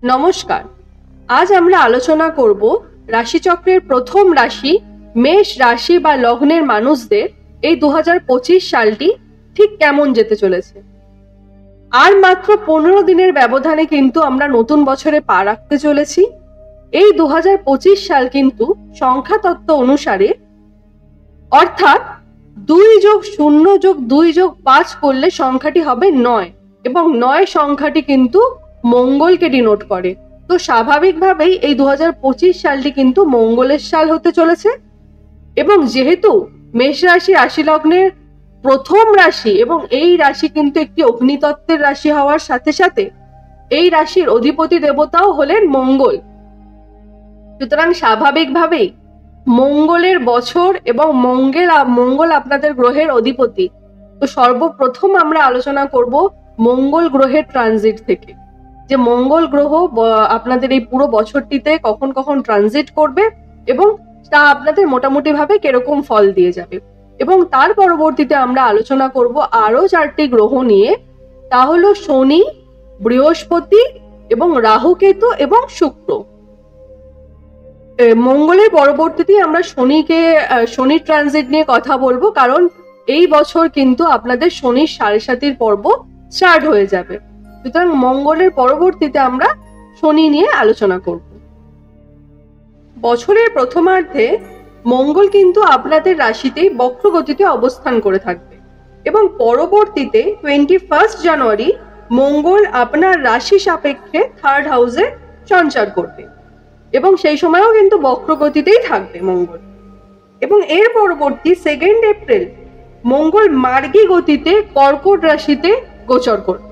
নমস্কার। আজ আমরা আলোচনা করব রাশিচক্রের প্রথম রাশি মেষ রাশি বা লগ্নের মানুষদের এই 2025 সালটি ঠিক কেমন যেতে চলেছে। আর মাত্র 15 দিনের ব্যবধানে কিন্তু আমরা নতুন বছরে পা রাখতে চলেছি। এই 2025 সাল কিন্তু সংখ্যাতত্ত্ব অনুসারে অর্থাৎ 2+0+2+5 করলে সংখ্যাটি হবে 9 এবং 9 সংখ্যাটি কিন্তু মঙ্গলকে ডিনোট করে। তো স্বাভাবিকভাবেই এই 2025 সালটি কিন্তু মঙ্গলের সাল হতে চলেছে এবং যেহেতু মেষ রাশি রাশি লগ্নের প্রথম রাশি এবং এই রাশি কিন্তু একটি অগ্নিতত্ত্বের রাশি হওয়ার সাথে সাথে এই রাশির অধিপতি দেবতাও হলেন মঙ্গল। সুতরাং স্বাভাবিকভাবেই মঙ্গলের বছর এবং মঙ্গল আপনাদের গ্রহের অধিপতি। তো সর্বপ্রথম আমরা আলোচনা করব মঙ্গল গ্রহের ট্রানজিট থেকে, যে মঙ্গল গ্রহ আপনাদের এই পুরো বছরটিতে কখন কখন ট্রানজিট করবে এবং তা আপনাদের মোটামুটি ভাবে কিরকম ফল দিয়ে যাবে। এবং তার পরবর্তীতে আমরা আলোচনা করব আরো 4টি গ্রহ নিয়ে, তা হলো শনি, বৃহস্পতি এবং রাহু কেতু এবং শুক্র। মঙ্গলের পরবর্তীতে আমরা শনি ট্রানজিট নিয়ে কথা বলবো, কারণ এই বছর কিন্তু আপনাদের শনির 7.5 পর্ব স্টার্ট হয়ে যাবে। সুতরাং মঙ্গলের পরবর্তীতে আমরা শনি নিয়ে আলোচনা করব। বছরের প্রথমার্ধে মঙ্গল কিন্তু আপনাদের রাশিতেই বক্রগতিতে অবস্থান করে থাকবে এবং পরবর্তীতে 21 জানুয়ারি মঙ্গল আপনার রাশি সাপেক্ষে 3rd হাউসে সঞ্চার করবে এবং সেই সময়ও কিন্তু বক্রগতিতেই থাকবে মঙ্গল। এবং এর পরবর্তী 2 এপ্রিল মঙ্গল মার্গী গতিতে কর্কট রাশিতে গোচর করবে।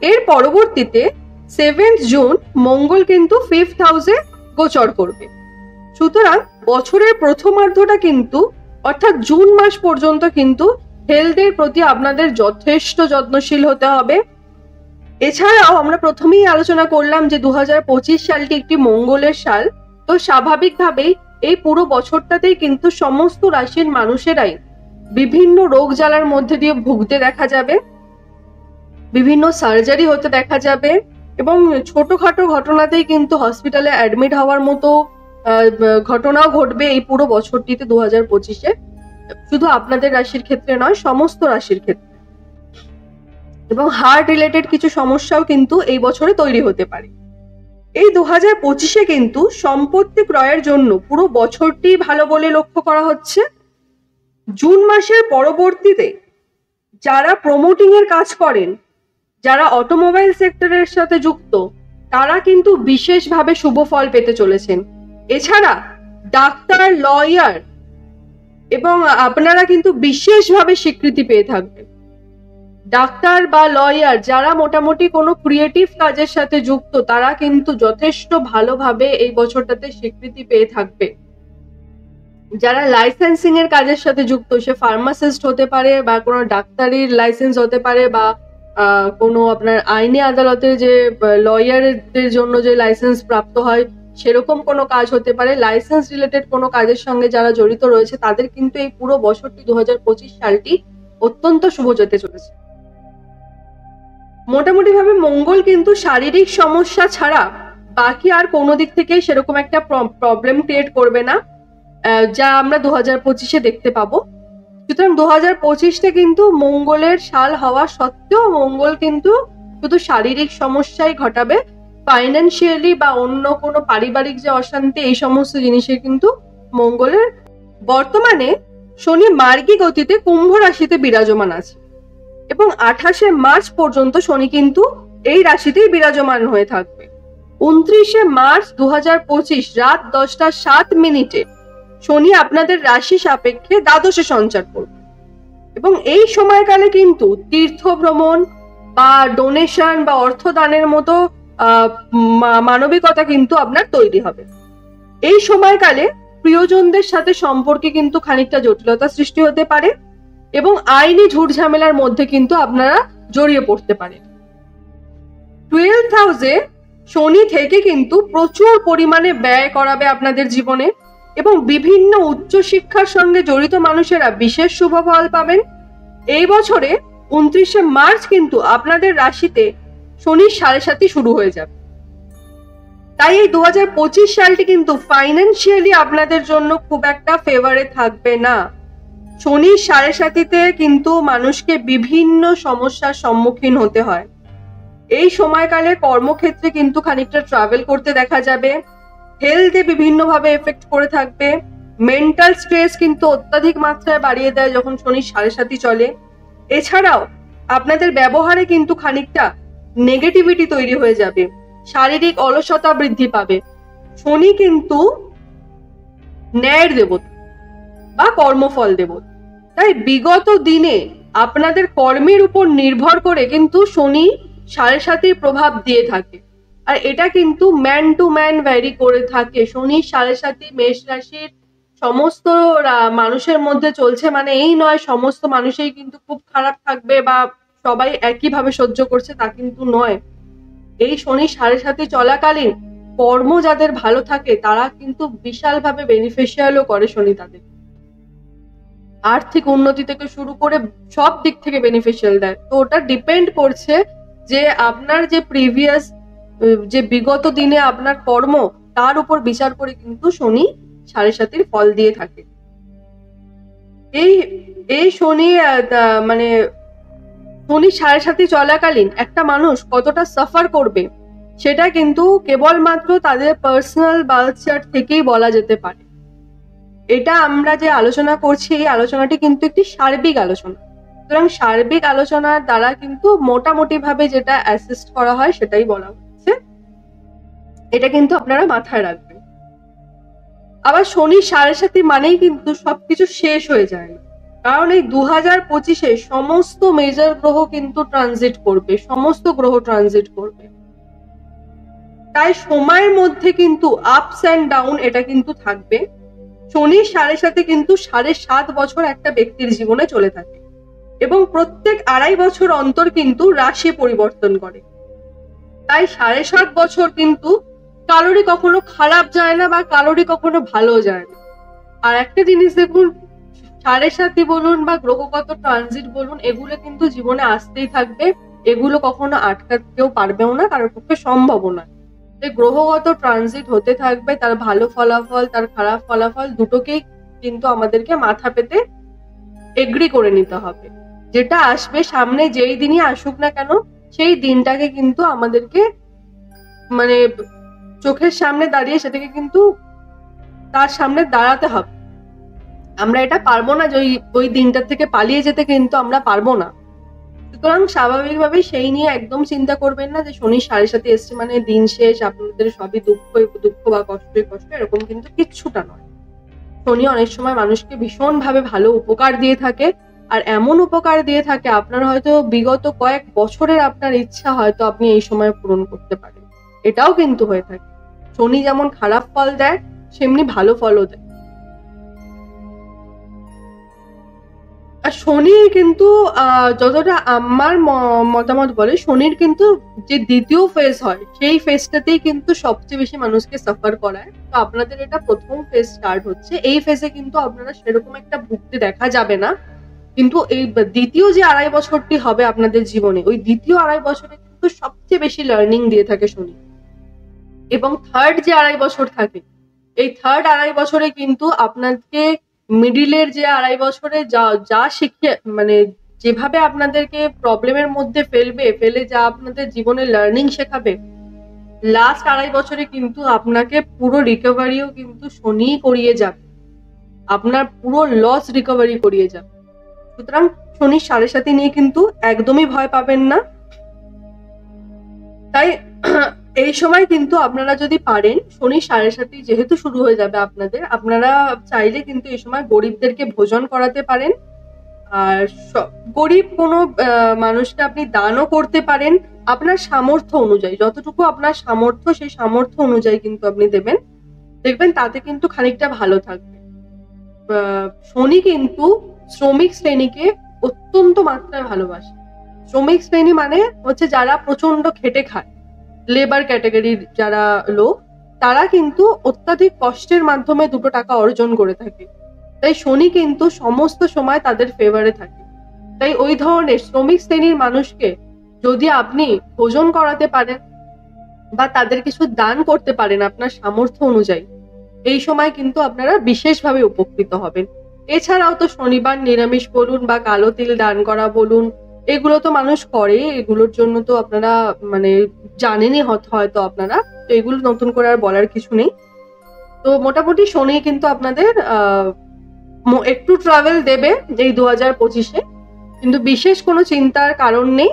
এর পরবর্তীতে 7 জুন মঙ্গল কিন্তু 5th হাউসে গোচর করবে। সুতরাং বছরের প্রথমার্ধটা কিন্তু অর্থাৎ জুন মাস পর্যন্ত কিন্তু হেলথের প্রতি আপনাদের যথেষ্ট যত্নশীল হতে হবে। এছাড়াও আমরা প্রথমেই আলোচনা করলাম যে 2025 সালটি একটি মঙ্গলের সাল। তো স্বাভাবিকভাবেই এই পুরো বছরটাতেই কিন্তু সমস্ত রাশির মানুষেরাই বিভিন্ন রোগ জ্বালার মধ্যে দিয়ে ভুগতে দেখা যাবে, বিভিন্ন সার্জারি হতে দেখা যাবে এবং ছোটখাটো ঘটনাতেই কিন্তু হসপিটালে অ্যাডমিট হওয়ার মতো ঘটনাও ঘটবে এই পুরো বছরটিতে 2025-এ। শুধু আপনাদের রাশির ক্ষেত্রে নয়, সমস্ত রাশির ক্ষেত্রে। এবং হার্ট রিলেটেড কিছু সমস্যাও কিন্তু এই বছরে তৈরি হতে পারে। এই 2025-এ কিন্তু সম্পত্তি ক্রয়ের জন্য পুরো বছরটি ভালো বলে লক্ষ্য করা হচ্ছে। জুন মাসের পরবর্তীতে যারা প্রমোটিং এর কাজ করেন, যারা অটোমোবাইল সেক্টরের সাথে যুক্ত, তারা কিন্তু বিশেষভাবে শুভ ফল পেতে চলেছেন। এছাড়া ডাক্তার, লয়ার এবং আপনারা কিন্তু বিশেষভাবে স্বীকৃতি পেয়ে থাকবেন। ডাক্তার বা লয়ার যারা মোটামুটি কোনো ক্রিয়েটিভ কাজের সাথে যুক্ত, তারা কিন্তু যথেষ্ট ভালোভাবে এই বছরটাতে স্বীকৃতি পেয়ে থাকবে। যারা লাইসেন্সিং এর কাজের সাথে যুক্ত, সে ফার্মাসিস্ট হতে পারে বা কোনো ডাক্তারির লাইসেন্স হতে পারে বা কোনো আপনার আইনি আদালতের যে লয়ারদের জন্য যে লাইসেন্স প্রাপ্ত হয় সেরকম কোনো কাজ হতে পারে। লাইসেন্স রিলেটেড কোনো কাজের সঙ্গে যারা জড়িত রয়েছে তাদের কিন্তু এই পুরো বছরটি 2025 সালটি অত্যন্ত শুভ যেতে চলেছে। মোটামুটি ভাবে মঙ্গল কিন্তু শারীরিক সমস্যা ছাড়া বাকি আর কোনো দিক থেকে সেরকম একটা প্রবলেম ক্রিয়েট করবে না, যা আমরা 2025-এ দেখতে পাবো। সুতরাং 2025টা কিন্তু মঙ্গলের সাল হওয়া সত্ত্বেও মঙ্গল কিন্তু শুধু শারীরিক সমস্যাই ঘটাবে। ফাইন্যান্সিয়ালি বা অন্য কোনো পারিবারিক যে অশান্তি, এই সমস্ত জিনিসে কিন্তু মঙ্গলের বর্তমানে শনি মার্গী গতিতে কুম্ভ রাশিতে বিরাজমান আছে এবং 28শে মার্চ পর্যন্ত শনি কিন্তু এই রাশিতেই বিরাজমান হয়ে থাকবে। 29শে মার্চ 2025 রাত 10:07 শনি আপনাদের রাশি সাপেক্ষে দ্বাদশে সঞ্চার করবে এবং এই সময়কালে কিন্তু তীর্থ ভ্রমণ বা ডোনেশন বা অর্থদানের মতো মানবিকতা কিন্তু আপনার তৈরি হবে। এই সময়কালে প্রিয়জনদের সাথে সম্পর্কে কিন্তু খানিকটা জটিলতা সৃষ্টি হতে পারে এবং আইনি ঝুট ঝামেলার মধ্যে কিন্তু আপনারা জড়িয়ে পড়তে পারেন। 12th হাউসে শনি থেকে কিন্তু প্রচুর পরিমাণে ব্যয় করাবে আপনাদের জীবনে এবং বিভিন্ন উচ্চশিক্ষার সঙ্গে জড়িত মানুষেরা বিশেষ শুভ ফল পাবেন। এই বছরে 29শে মার্চ কিন্তু আপনাদের রাশিতে শনির 7.5 শুরু হয়ে যাবে তাই এই 2025 সালটি কিন্তু ফাইন্যান্সিয়ালি আপনাদের জন্য খুব একটা ফেভারে থাকবে না। শনির 7.5-তে কিন্তু মানুষকে বিভিন্ন সমস্যার সম্মুখীন হতে হয়। এই সময়কালে কর্মক্ষেত্রে কিন্তু খানিকটা ট্রাভেল করতে দেখা যাবে, হেলথে বিভিন্নভাবে এফেক্ট করে থাকবে, মেন্টাল স্ট্রেস কিন্তু অত্যাধিক মাত্রায় বাড়িয়ে দেয় যখন শনির 7.5 চলে। এছাড়াও আপনাদের ব্যবহারে কিন্তু খানিকটা নেগেটিভিটি তৈরি হয়ে যাবে, শারীরিক অলসতা বৃদ্ধি পাবে। শনি কিন্তু ন্যায়ের দেবতা বা কর্মফল দেবতা, তাই বিগত দিনে আপনাদের কর্মের উপর নির্ভর করে কিন্তু শনি 7.5 প্রভাব দিয়ে থাকে। আর এটা কিন্তু ম্যান টু ম্যান ভ্যারি করে থাকে। শনি 7.5 মেষ রাশির সমস্ত মানুষের মধ্যে চলছে মানে এই নয় সমস্ত মানুষই কিন্তু খুব খারাপ থাকবে বা সবাই একইভাবে সহ্য করছে, তা কিন্তু নয়। এই শনি 7.5 চলাকালীন কর্ম যাদের ভালো থাকে তারা কিন্তু বিশালভাবে বেনিফিশিয়ালও করে শনি তাদের। আর্থিক উন্নতি থেকে শুরু করে সব দিক থেকে বেনিফিশিয়াল দেয়। তো ওটা ডিপেন্ড করছে যে আপনার যে প্রিভিয়াস যে বিগত দিনে আপনার কর্ম তার উপর বিচার করে কিন্তু শনি 7.5 ফল দিয়ে থাকে। এই শনি মানে শনি 7.5 চলাকালীন একটা মানুষ কতটা সাফার করবে সেটা কিন্তু কেবলমাত্র তাদের পার্সোনাল বার্থ চার্ট থেকেই বলা যেতে পারে। এটা আমরা যে আলোচনা করছি এই আলোচনাটি কিন্তু একটি সার্বিক আলোচনা, সুতরাং সার্বিক আলোচনার দ্বারা কিন্তু মোটামুটি ভাবে যেটা অ্যাসিস্ট করা হয় সেটাই বলা হচ্ছে, এটা কিন্তু আপনারা মাথায় রাখবেন। আবার শনি 7.5 মানেই কিন্তু সবকিছু শেষ হয়ে যায় না, কারণ এই 2025-এ সমস্ত মেজর গ্রহ কিন্তু ট্রানজিট করবে, সমস্ত গ্রহ ট্রানজিট করবে। তাই সময়ের মধ্যে কিন্তু আপস অ্যান্ড ডাউন এটা কিন্তু থাকবে। শনির 7.5 কিন্তু 7.5 বছর একটা ব্যক্তির জীবনে চলে থাকে এবং প্রত্যেক 2.5 বছর অন্তর কিন্তু রাশি পরিবর্তন করে। তাই 7.5 বছর কিন্তু কারোরই কখনো খারাপ যায় না বা কারোরই কখনো ভালো যায় না। আর একটা জিনিস দেখুন, 7.5 বলুন বা গ্রহগত ট্রানজিট বলুন, এগুলো কিন্তু জীবনে আসতেই থাকবে, এগুলো কখনো আটকাতেও পারবেও না, কারোর পক্ষে সম্ভবও না। গ্রহগত ট্রানজিট হতে থাকবে, তার ভালো ফলাফল তার খারাপ ফলাফল দুটোকেই কিন্তু আমাদেরকে মাথা পেতে এগ্রি করে নিতে হবে। যেটা আসবে সামনে যেই দিনই আসুক না কেন সেই দিনটাকে কিন্তু আমাদেরকে মানে চোখের সামনে দাঁড়িয়ে সেটাকে কিন্তু তার সামনে দাঁড়াতে হবে। আমরা এটা পারবো না যে ওই দিনটার থেকে পালিয়ে যেতে, কিন্তু আমরা পারবো না। সুতরাং স্বাভাবিকভাবে সেই নিয়ে একদম চিন্তা করবেন না যে শনি 7.5 এসছে মানে দিন শেষ, আপনাদের সবই দুঃখ বা কষ্ট এরকম কিন্তু কিচ্ছুটা নয়। শনি অনেক সময় মানুষকে ভীষণ ভাবে ভালো উপকার দিয়ে থাকে, আর এমন উপকার দিয়ে থাকে আপনার হয়তো বিগত কয়েক বছরের আপনার ইচ্ছা হয়তো আপনি এই সময় পূরণ করতে পারেন, এটাও কিন্তু হয়ে থাকে। শনি যেমন খারাপ ফল দেয় সেমনি ভালো ফলও দেয়। আর শনি কিন্তু যতটা আমার মতামত বলে, শনির কিন্তু যে দ্বিতীয় ফেজ হয় সেই ফেজটাতেই কিন্তু সবচেয়ে বেশি মানুষকে সাফার করায়। তো আপনাদের এটা প্রথম ফেজ স্টার্ট হচ্ছে, এই ফেজে কিন্তু আপনারা সেরকম একটা ভুগতে দেখা যাবে না, কিন্তু এই দ্বিতীয় যে 2.5 বছরটি হবে আপনাদের জীবনে, ওই দ্বিতীয় 2.5 বছরে কিন্তু সবচেয়ে বেশি লার্নিং দিয়ে থাকে শনি। এবং থার্ড যে 2.5 বছর থাকে, এই থার্ড 2.5 বছরে কিন্তু আপনাকে মিডিলের যে 2.5 বছরে যা শিখে মানে যেভাবে আপনাদেরকে প্রবলেমের মধ্যে ফেলে যা আপনাদের জীবনে লার্নিং শেখাবে, লাস্ট 2.5 বছরে কিন্তু আপনাকে পুরো রিকভারিও কিন্তু শনি করিয়ে যাবে, আপনার পুরো লস রিকভারি করিয়ে যাবে। সুতরাং শনির 7.5 নিয়ে কিন্তু একদমই ভয় পাবেন না। তাই এই সময় কিন্তু আপনারা যদি পারেন, শনির 7.5 যেহেতু শুরু হয়ে যাবে আপনাদের, আপনারা চাইলে কিন্তু এই সময় গরিবদেরকে ভোজন করাতে পারেন। আর গরিব কোনো মানুষকে আপনি দানও করতে পারেন আপনার সামর্থ্য অনুযায়ী, যতটুকু আপনার সামর্থ্য সেই সামর্থ্য অনুযায়ী কিন্তু আপনি দেবেন, দেখবেন তাতে কিন্তু খানিকটা ভালো থাকবে। শনি কিন্তু শ্রমিক শ্রেণীকে অত্যন্ত মাত্রায় ভালোবাসে। শ্রমিক শ্রেণী মানে হচ্ছে যারা প্রচন্ড খেটে খায়, লেবার ক্যাটাগরির যারা লোক, তারা কিন্তু অত্যাধিক কষ্টের মাধ্যমে 2 টাকা অর্জন করে থাকে। তাই শনি কিন্তু সমস্ত সময় তাদের ফেভারে থাকে। তাই ওই ধরনের শ্রমিক শ্রেণীর মানুষকে যদি আপনি ভোজন করাতে পারেন, বা তাদের কিছু দান করতে পারেন আপনার সামর্থ্য অনুযায়ী, এই সময় কিন্তু আপনারা বিশেষভাবে উপকৃত হবেন। এছাড়াও তো শনিবার নিরামিষ বলুন বা কালো তিল দান করা বলুন, এগুলো তো মানুষ করে, এগুলোর জন্য তো আপনারা মানে জানেনই হয়তো আপনারা, তো এগুলো নতুন করে আর বলার কিছু নেই। তো মোটামুটি শনি কিন্তু আপনাদের একটু ট্রাভেল দেবে এই 2025-এ, কিন্তু বিশেষ কোনো চিন্তার কারণ নেই।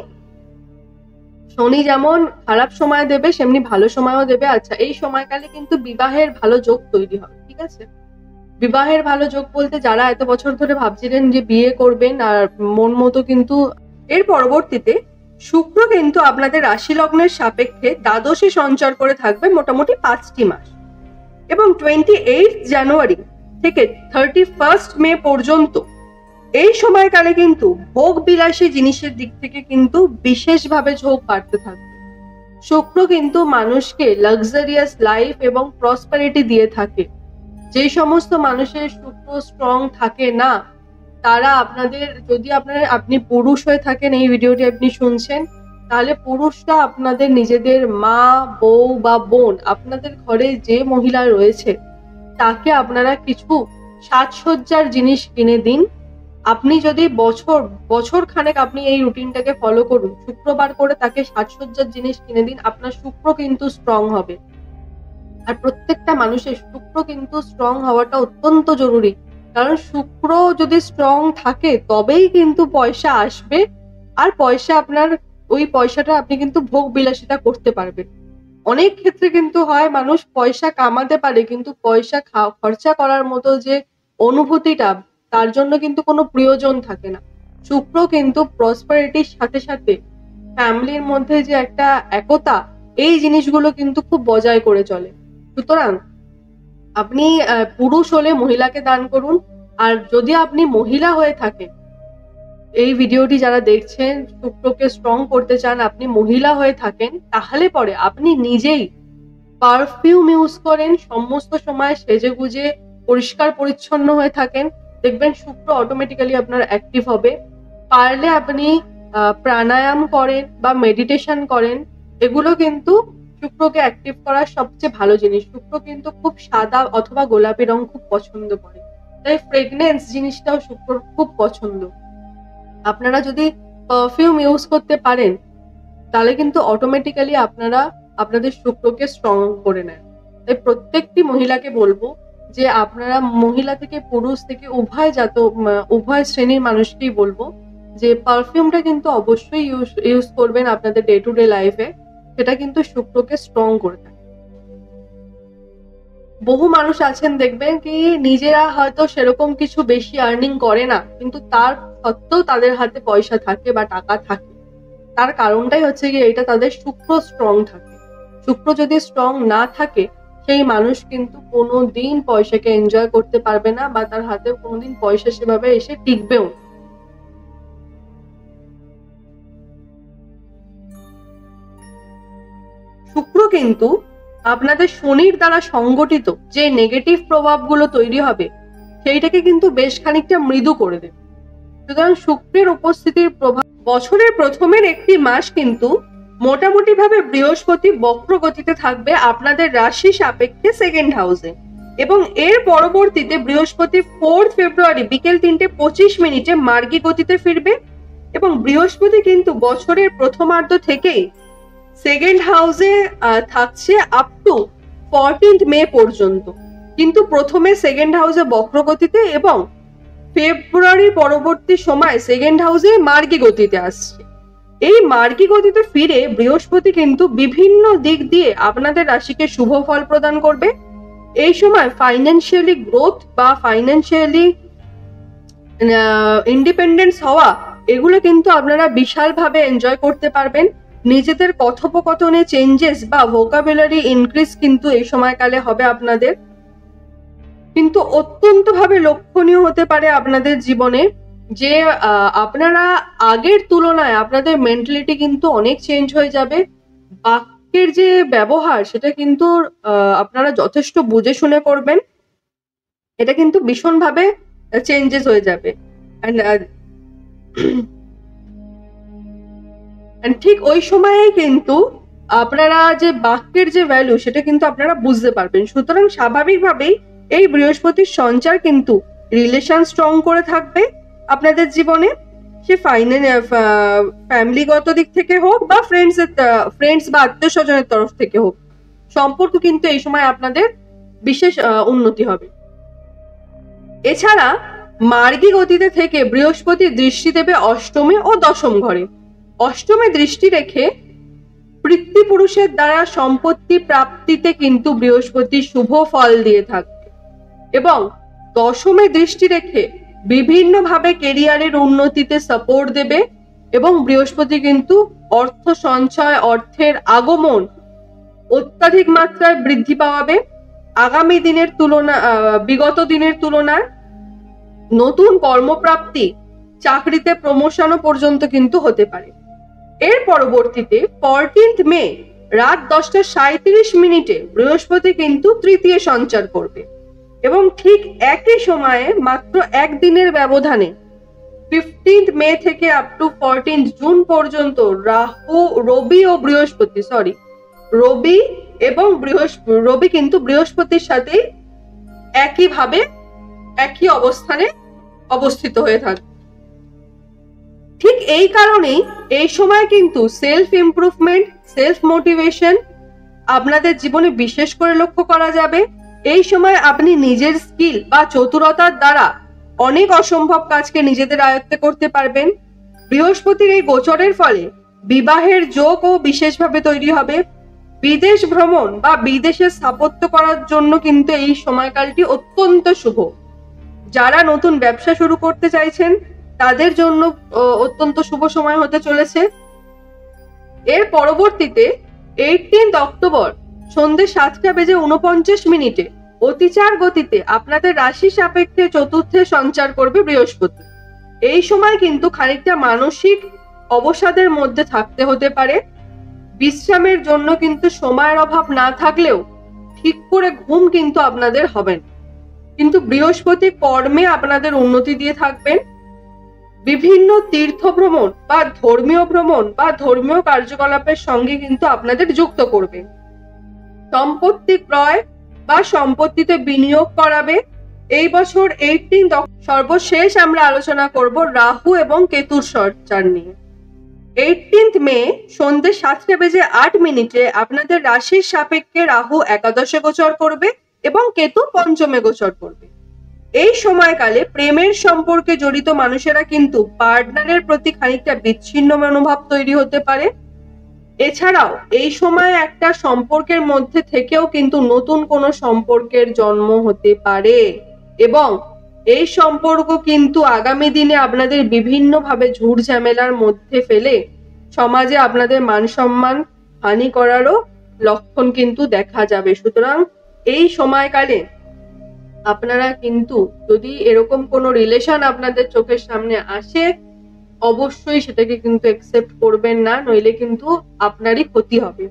শনি যেমন খারাপ সময় দেবে সেমনি ভালো সময়ও দেবে। আচ্ছা, এই সময়কালে কিন্তু বিবাহের ভালো যোগ তৈরি হবে, ঠিক আছে? বিবাহের ভালো যোগ বলতে যারা এত বছর ধরে ভাবছিলেন যে বিয়ে করবেন আর মন মতো, কিন্তু এর পরবর্তীতে শুক্র কিন্তু আপনাদের রাশি লগ্নের সাপেক্ষে দ্বাদশে সঞ্চার করে থাকবে মোটামুটি 5টি মাস, এবং 28 জানুয়ারি থেকে 31 মে পর্যন্ত এই সময়কালে কিন্তু ভোগ বিলাসী জিনিসের দিক থেকে কিন্তু বিশেষভাবে ঝোঁক বাড়তে থাকবে। শুক্র কিন্তু মানুষকে লাক্সারিয়াস লাইফ এবং প্রসপারিটি দিয়ে থাকে। যে সমস্ত মানুষের শুক্র স্ট্রং থাকে না, তারা আপনাদের, যদি আপনি পুরুষ হয়ে থাকেন, এই ভিডিওটি আপনি শুনছেন, তাহলে পুরুষরা আপনাদের নিজেদের মা, বউ বা বোন, আপনাদের ঘরে যে মহিলা রয়েছে তাকে আপনারা কিছু সাজসজ্জার জিনিস কিনে দিন। আপনি যদি বছর খানেক আপনি এই রুটিনটাকে ফলো করুন, শুক্রবার করে তাকে সাজসজ্জার জিনিস কিনে দিন, আপনার শুক্র কিন্তু স্ট্রং হবে। আর প্রত্যেকটা মানুষের শুক্র কিন্তু স্ট্রং হওয়াটা অত্যন্ত জরুরি, কারণ শুক্র যদি স্ট্রং থাকে তবেই কিন্তু পয়সা আসবে, আর ওই পয়সাটা আপনি কিন্তু ভোগ বিলাসিতা করতে পারবেন। অনেক ক্ষেত্রে কিন্তু হয় মানুষ পয়সা কামাতে পারে, কিন্তু পয়সা খরচা করার মতো যে অনুভূতিটা, তার জন্য কিন্তু কোনো প্রয়োজন থাকে না। শুক্র কিন্তু প্রসপারিটির সাথে সাথে ফ্যামিলির মধ্যে যে একটা একতা, এই জিনিসগুলো কিন্তু খুব বজায় করে চলে। সুতরাং আপনি পুরুষ হলে মহিলাকে দান করুন, আর যদি আপনি মহিলা হয়ে থাকেন, এই ভিডিওটি যারা দেখছেন, শুক্রকে স্ট্রং করতে চান, আপনি মহিলা হয়ে থাকেন, তাহলে পরে আপনি নিজেই পারফিউম ইউজ করেন, সমস্ত সময় সেজেগুজে পরিষ্কার পরিচ্ছন্ন হয়ে থাকেন, দেখবেন শুক্র অটোমেটিক্যালি আপনার অ্যাক্টিভ হবে। পারলে আপনি প্রাণায়াম করেন বা মেডিটেশন করেন, এগুলো কিন্তু শুক্রকে অ্যাক্টিভ করার সবচেয়ে ভালো জিনিস। শুক্র কিন্তু খুব সাদা অথবা গোলাপি রং খুব পছন্দ করে, তাই ফ্রেগনেন্স জিনিসটাও শুক্রর খুব পছন্দ। আপনারা যদি পারফিউম ইউজ করতে পারেন, তাহলে কিন্তু অটোমেটিক্যালি আপনারা আপনাদের শুক্রকে স্ট্রং করে নেন। তাই প্রত্যেকটি মহিলাকে বলবো যে আপনারা মহিলা থেকে পুরুষ থেকে উভয় শ্রেণীর মানুষকেই বলবো যে পারফিউমটা কিন্তু অবশ্যই ইউজ করবেন আপনাদের ডে টু ডে লাইফে, সেটা কিন্তু শুক্রকে স্ট্রং করে দেয়। বহু মানুষ আছেন দেখবেন কি নিজেরা হয়তো সেরকম কিছু বেশি আর্নিং করে না, কিন্তু তার সত্ত্বেও তাদের হাতে পয়সা থাকে বা টাকা থাকে। তার কারণটাই হচ্ছে কি, এটা তাদের শুক্র স্ট্রং থাকে। শুক্র যদি স্ট্রং না থাকে, সেই মানুষ কিন্তু কোনোদিন পয়সাকে এনজয় করতে পারবে না, বা তার হাতে কোনোদিন পয়সা সেভাবে এসে টিকবেও না। শুক্র কিন্তু আপনাদের শনির দ্বারা সংগঠিত যে নেগেটিভ প্রভাবগুলো তৈরি হবে, সেইটাকে কিন্তু বেশ খানিকটা মৃদু করে দেবে। সুতরাং শুক্রের উপস্থিতির প্রভাব, বছরের প্রথমের একটি মাস কিন্তু মোটামুটি ভাবে বৃহস্পতি বক্র গতিতে থাকবে আপনাদের রাশি সাপেক্ষে সেকেন্ড হাউসে, এবং এর পরবর্তীতে বৃহস্পতি 4 ফেব্রুয়ারি বিকেল 3:25 মার্গী গতিতে ফিরবে, এবং বৃহস্পতি কিন্তু বছরের প্রথমার্ধ থেকেই সেকেন্ড হাউসে থাকছে আপ টু 14 মে পর্যন্ত। কিন্তু প্রথমে সেকেন্ড হাউসে বক্রগতিতে, এবং ফেব্রুয়ারির পরবর্তী সময় সেকেন্ড হাউসে মার্গী গতিতে আসছে। এই মার্গী গতিতে ফিরে বৃহস্পতি কিন্তু বিভিন্ন দিক দিয়ে আপনাদের রাশিকে শুভ ফল প্রদান করবে। এই সময় ফাইন্যান্সিয়ালি গ্রোথ বা ফাইন্যান্সিয়ালি ইন্ডিপেন্ডেন্স হওয়া, এগুলো কিন্তু আপনারা বিশালভাবে এনজয় করতে পারবেন। নিজেদের কথোপকথনে চেঞ্জেস বা ভোকাবুলারি ইনক্রিজ কিন্তু এই সময়কালে হবে আপনাদের। কিন্তু অত্যন্ত ভাবে লক্ষণীয় হতে পারে আপনাদের জীবনে যে আপনারা আগের তুলনায় আপনাদের মেন্টালিটি কিন্তু অনেক চেঞ্জ হয়ে যাবে। বাক্যের যে ব্যবহার, সেটা কিন্তু আপনারা যথেষ্ট বুঝে শুনে করবেন, এটা কিন্তু ভীষণভাবে চেঞ্জেস হয়ে যাবে। ঠিক ওই সময়ে কিন্তু আপনারা যে বাক্যের যে ভ্যালু সেটা কিন্তু আপনারা বুঝতে পারবেন। সুতরাং স্বাভাবিকভাবেই এই বৃহস্পতির সঞ্চার কিন্তু রিলেশন স্ট্রং করে থাকবে আপনাদের জীবনে, সে ফ্যামিলিগত দিক থেকে হোক বা ফ্রেন্ডস বা আত্মীয় স্বজনের তরফ থেকে হোক, সম্পর্ক কিন্তু এই সময় আপনাদের বিশেষ উন্নতি হবে। এছাড়া মার্গী গতিতে থেকে বৃহস্পতি দৃষ্টি দেবে অষ্টমে ও দশম ঘরে। অষ্টমে দৃষ্টি রেখে পিতৃপুরুষের দ্বারা সম্পত্তি প্রাপ্তিতে কিন্তু বৃহস্পতি শুভ ফল দিয়ে থাকবে, এবং দশমে দৃষ্টি রেখে বিভিন্নভাবে কেরিয়ারের উন্নতিতে সাপোর্ট দেবে, এবং বৃহস্পতি কিন্তু অর্থ সঞ্চয়, অর্থের আগমন অত্যাধিক মাত্রায় বৃদ্ধি পাওয়াবে। আগামী দিনের বিগত দিনের তুলনায় নতুন কর্মপ্রাপ্তি, চাকরিতে প্রমোশনও পর্যন্ত কিন্তু হতে পারে। এর পরবর্তীতে 14 মে রাত 10:37 বৃহস্পতি কিন্তু তৃতীয় সঞ্চার করবে, এবং ঠিক একই সময়ে মাত্র একদিনের ব্যবধানে 15 মে থেকে আপ টু 14 জুন পর্যন্ত রবি কিন্তু বৃহস্পতির সাথে একই অবস্থানে অবস্থিত হয়ে থাকবে। ঠিক এই কারণেই এই সময় কিন্তু সেলফ ইমপ্রুভমেন্ট, সেলফ মোটিভেশন আপনাদের জীবনে বিশেষ করে লক্ষ্য করা যাবে। এই সময় আপনি নিজের স্কিল বা চতুরতার দ্বারা অনেক অসম্ভব কাজকে নিজেদের আয়ত্তে করতে পারবেন। বৃহস্পতির এই গোচরের ফলে বিবাহের যোগও বিশেষভাবে তৈরি হবে। বিদেশ ভ্রমণ বা বিদেশে স্থাপত্য করার জন্য কিন্তু এই সময়কালটি অত্যন্ত শুভ। যারা নতুন ব্যবসা শুরু করতে চাইছেন তাদের জন্য অত্যন্ত শুভ সময় হতে চলেছে। এর পরবর্তীতে 18 অক্টোবর সন্ধ্যে 7:49 অতিচার গতিতে আপনাদের রাশি সাপেক্ষে চতুর্থে সঞ্চার করবে বৃহস্পতি। এই সময় কিন্তু খানিকটা মানসিক অবসাদের মধ্যে থাকতে হতে পারে। বিশ্রামের জন্য কিন্তু সময়ের অভাব না থাকলেও ঠিক করে ঘুম কিন্তু আপনাদের হবে না। কিন্তু বৃহস্পতি কর্মে আপনাদের উন্নতি দিয়ে থাকবেন। বিভিন্ন তীর্থ ভ্রমণ বা ধর্মীয় কার্যকলাপের সঙ্গে কিন্তু আপনাদের যুক্ত করবে। সম্পত্তি ক্রয় বা সম্পত্তিতে বিনিয়োগ করাবে। এই বছর 18 সর্বশেষ আমরা আলোচনা করব রাহু এবং কেতুর সঞ্চার নিয়ে। 18 মে সন্ধ্যে 7:08 আপনাদের রাশির সাপেক্ষে রাহু একাদশে গোচর করবে এবং কেতু পঞ্চমে গোচর করবে। এই সময়কালে প্রেমের সম্পর্কে জড়িত মানুষেরা কিন্তু পার্টনারের প্রতি খানিকটা বিচ্ছিন্ন মনোভাব তৈরি হতে পারে। এছাড়াও এই সময় একটা সম্পর্কের মধ্যে থেকেও কিন্তু নতুন কোনো সম্পর্কের জন্ম হতে পারে, এবং এই সম্পর্ক কিন্তু আগামী দিনে আপনাদের বিভিন্নভাবে ঝুট ঝামেলার মধ্যে ফেলে সমাজে আপনাদের মান সম্মান হানি করারও লক্ষণ কিন্তু দেখা যাবে। সুতরাং এই সময়কালে আপনারা কিন্তু যদি এরকম কোনো রিলেশন আপনাদের চোখের সামনে আসে, অবশ্যই সেটাকে কিন্তু অ্যাকসেপ্ট করবেন না, নইলে কিন্তু আপনারই ক্ষতি হবে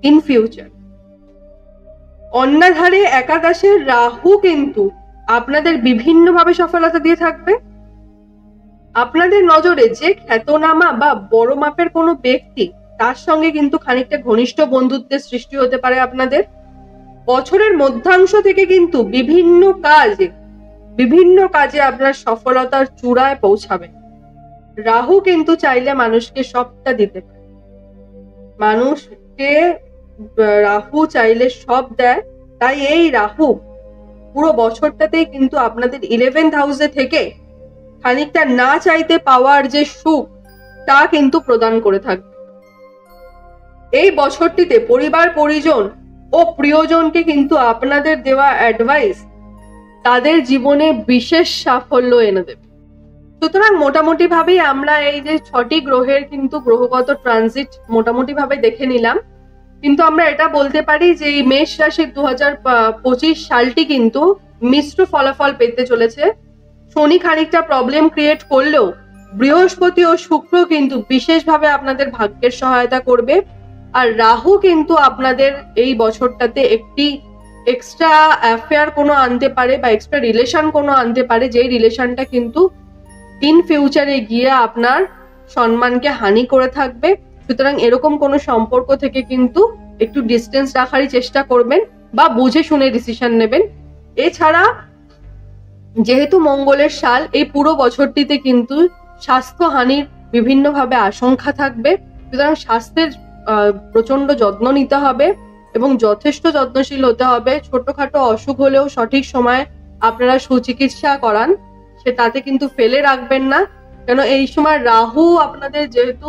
ইন ফিউচার। অন্যধারে একাদশের রাহু কিন্তু আপনাদের বিভিন্নভাবে সফলতা দিয়ে থাকবে। আপনাদের নজরে যে খ্যাতনামা বা বড় মাপের কোনো ব্যক্তি, তার সঙ্গে কিন্তু খানিকটা ঘনিষ্ঠ বন্ধুত্বের সৃষ্টি হতে পারে আপনাদের। বছরের মধ্যাংশ থেকে কিন্তু বিভিন্ন কাজে আপনার সফলতার চূড়ায় পৌঁছাবে। রাহু কিন্তু চাইলে মানুষকে সবটা দিতে পারে, রাহু চাইলে সব দেয়। তাই এই রাহু পুরো বছরটাতেই কিন্তু আপনাদের 11th হাউসে থেকে খানিকটা না চাইতে পাওয়ার যে সুখ, তা কিন্তু প্রদান করে থাকবে। এই বছরটিতে পরিবার পরিজন ও প্রিয়জনকে কিন্তু আপনাদের দেওয়া অ্যাডভাইস তাদের জীবনে বিশেষ সাফল্য এনে দেবে। সুতরাং মোটামুটি ভাবেই আমরা এই যে 6টি গ্রহের কিন্তু গ্রহগত ট্রানজিট মোটামুটি ভাবে দেখে নিলাম। কিন্তু আমরা এটা বলতে পারি যে এই মেষ রাশির 2025 সালটি কিন্তু মিশ্র ফলাফল পেতে চলেছে। শনি খানিকটা প্রবলেম ক্রিয়েট করলেও বৃহস্পতি ও শুক্র কিন্তু বিশেষভাবে আপনাদের ভাগ্যের সহায়তা করবে। আর রাহু কিন্তু আপনাদের এই বছরটাতে একটি এক্সট্রা অ্যাফেয়ার কোনো আনতে পারে বা এক্সট্রা রিলেশন কোনো আনতে পারে, যেই রিলেশনটা কিন্তু ইন ফিউচারে গিয়ে আপনার সম্মানকে হানি করে থাকবে। সুতরাং এরকম কোনো সম্পর্ক থেকে কিন্তু একটু ডিস্টেন্স রাখারই চেষ্টা করবেন বা বুঝে শুনে ডিসিশন নেবেন। এছাড়া যেহেতু মঙ্গলের সাল, এই পুরো বছরটিতে কিন্তু স্বাস্থ্যহানির বিভিন্নভাবে আশঙ্কা থাকবে। সুতরাং স্বাস্থ্যের প্রচন্ড যত্ন নিতে হবে এবং যথেষ্ট যত্নশীল হতে হবে। ছোটখাটো অসুখ হলেও সঠিক সময়ে আপনারা সুচিকিৎসা করান, সে তাতে কিন্তু ফেলে রাখবেন না। কেন এই সময় রাহু আপনাদের যেহেতু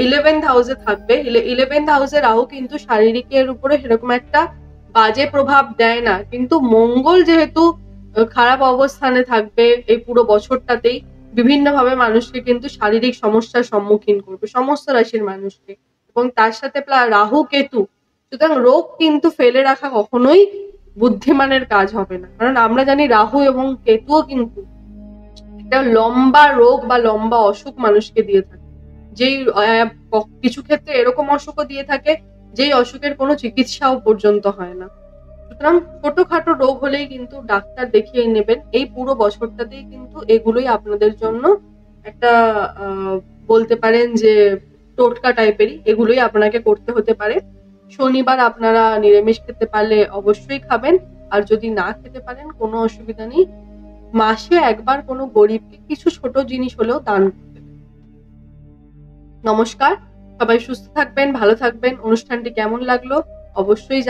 11th হাউসে থাকবে, 11th হাউসে রাহু কিন্তু শারীরিকের উপরে সেরকম একটা বাজে প্রভাব দেয় না, কিন্তু মঙ্গল যেহেতু খারাপ অবস্থানে থাকবে এই পুরো বছরটাতেই, বিভিন্নভাবে মানুষকে কিন্তু শারীরিক সমস্যার সম্মুখীন করবে, সমস্ত রাশির মানুষকে। এবং তার সাথে রাহু কেতু, সুতরাং রোগ কিন্তু ফেলে রাখা কখনোই বুদ্ধিমানের কাজ হবে না। কারণ আমরা জানি রাহু এবং কেতুও কিন্তু একটা লম্বা রোগ বা লম্বা অসুখ মানুষকে দিয়ে থাকে, যেই কিছু ক্ষেত্রে এরকম অসুখও দিয়ে থাকে যেই অসুখের কোনো চিকিৎসাও পর্যন্ত হয় না। সুতরাং ছোটখাটো রোগ হলেই কিন্তু ডাক্তার দেখিয়ে নেবেন। এই পুরো বছরটাতেই কিন্তু এগুলোই আপনাদের জন্য একটা বলতে পারেন যে টোটকা টাইপেরই, এগুলোই আপনাকে করতে হতে পারে। শনিবার আপনারা নিরামিষ খেতে পারলে অবশ্যই খাবেন, আর যদি না খেতে পারেন কোনো অসুবিধা নেই, মাসে একবার কোনো গরিবকে কিছু ছোট জিনিস হলেও দান করতে। নমস্কার, সবাই সুস্থ থাকবেন, ভালো থাকবেন। অনুষ্ঠানটি কেমন লাগলো অবশ্যই